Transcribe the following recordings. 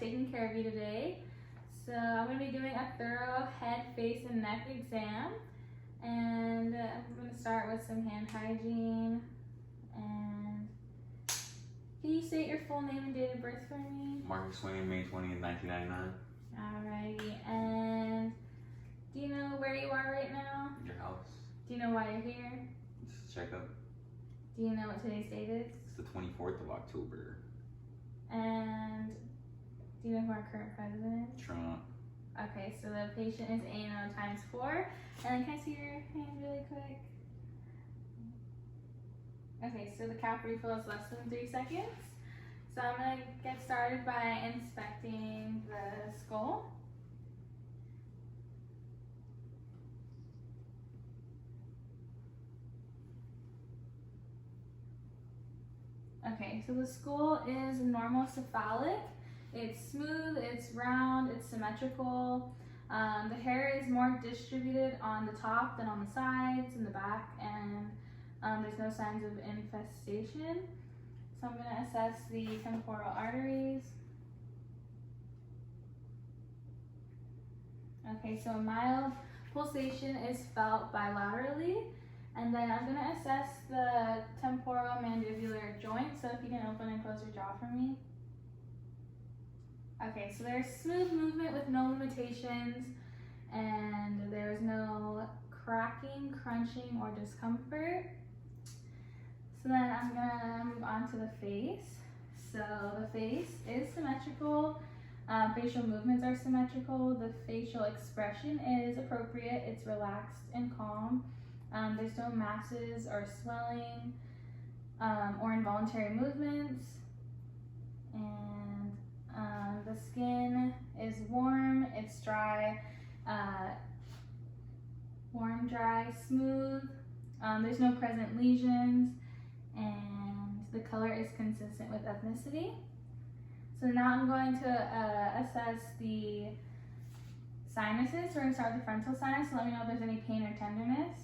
taking care of you today. So I'm going to be doing a thorough head, face, and neck exam. And I'm going to start with some hand hygiene. And can you state your full name and date of birth for me? Marcus Swain, May 20th, 1999. Alrighty. And do you know where you are right now? Your house. Do you know why you're here? Just a checkup. Do you know what today's date is? It's the 24th of October. And do you know who our current president is? Trump. Okay, so the patient is ANO times 4. And then can I see your hand really quick? Okay, so the cap refill is less than 3 seconds. So I'm going to get started by inspecting the skull. Okay, so the skull is normal cephalic. It's smooth, it's round, it's symmetrical. The hair is more distributed on the top than on the sides and the back, and there's no signs of infestation. So I'm going to assess the temporal arteries. Okay, so a mild pulsation is felt bilaterally. And then I'm going to assess the temporal mandibular joint. So if you can open and close your jaw for me. Okay, so there's smooth movement with no limitations. And there's no cracking, crunching, or discomfort. So then I'm going to move on to the face. So the face is symmetrical. Facial movements are symmetrical. The facial expression is appropriate. It's relaxed and calm. There's no masses or swelling or involuntary movements. And the skin is warm, it's dry, warm, dry, smooth. There's no present lesions, and the color is consistent with ethnicity. So now I'm going to assess the sinuses. So we're going to start with the frontal sinus. So let me know if there's any pain or tenderness.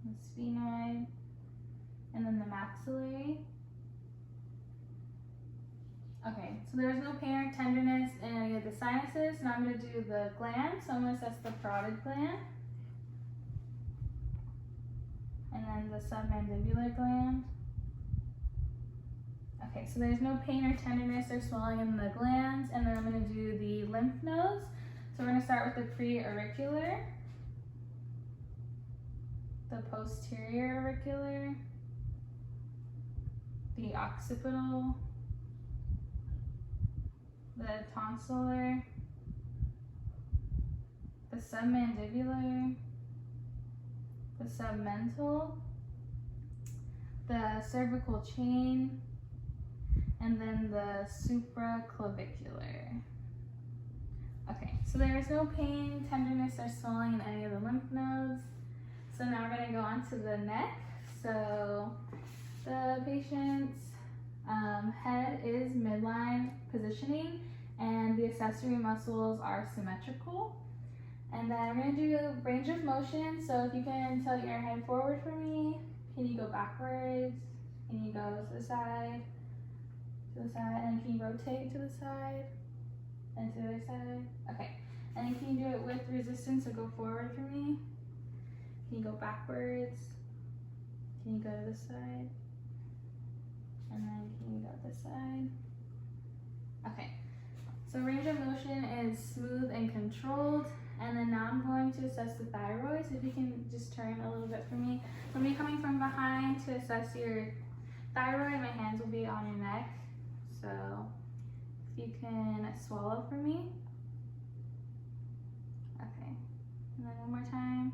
The sphenoid, and then the maxillary. Okay, so there's no pain or tenderness in any of the sinuses. Now I'm going to do the gland. So I'm going to assess the parotid gland, and then the submandibular gland. Okay, so there's no pain or tenderness or swelling in the glands. And then I'm going to do the lymph nodes. So we're going to start with the preauricular, the posterior auricular, the occipital, the tonsillar, the submandibular, the submental, the cervical chain, and then the supraclavicular. Okay, so there is no pain, tenderness, or swelling in any of the lymph nodes. So now we're going to go on to the neck. So the patient's head is midline positioning, and the accessory muscles are symmetrical. And then we're going to do a range of motion. So if you can tilt your head forward for me, can you go backwards? Can you go to the side, and can you rotate to the side, and to the other side? Okay, and then can you do it with resistance, so go forward for me? Can you go backwards? Can you go to this side? And then can you go this side? Okay, so range of motion is smooth and controlled. And then now I'm going to assess the thyroid. So if you can just turn a little bit for me. I'm going to be coming from behind to assess your thyroid. My hands will be on your neck. So if you can swallow for me. Okay, and then one more time.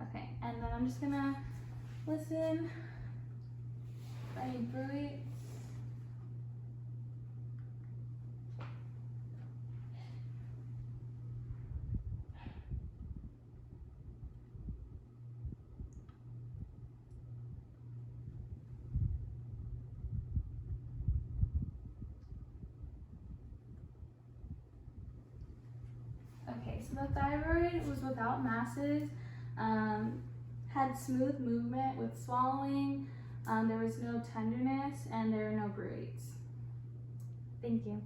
Okay, and then I'm just gonna listen for any bruits. Okay, so the thyroid was without masses, had smooth movement with swallowing, There was no tenderness and there were no bruits. Thank you.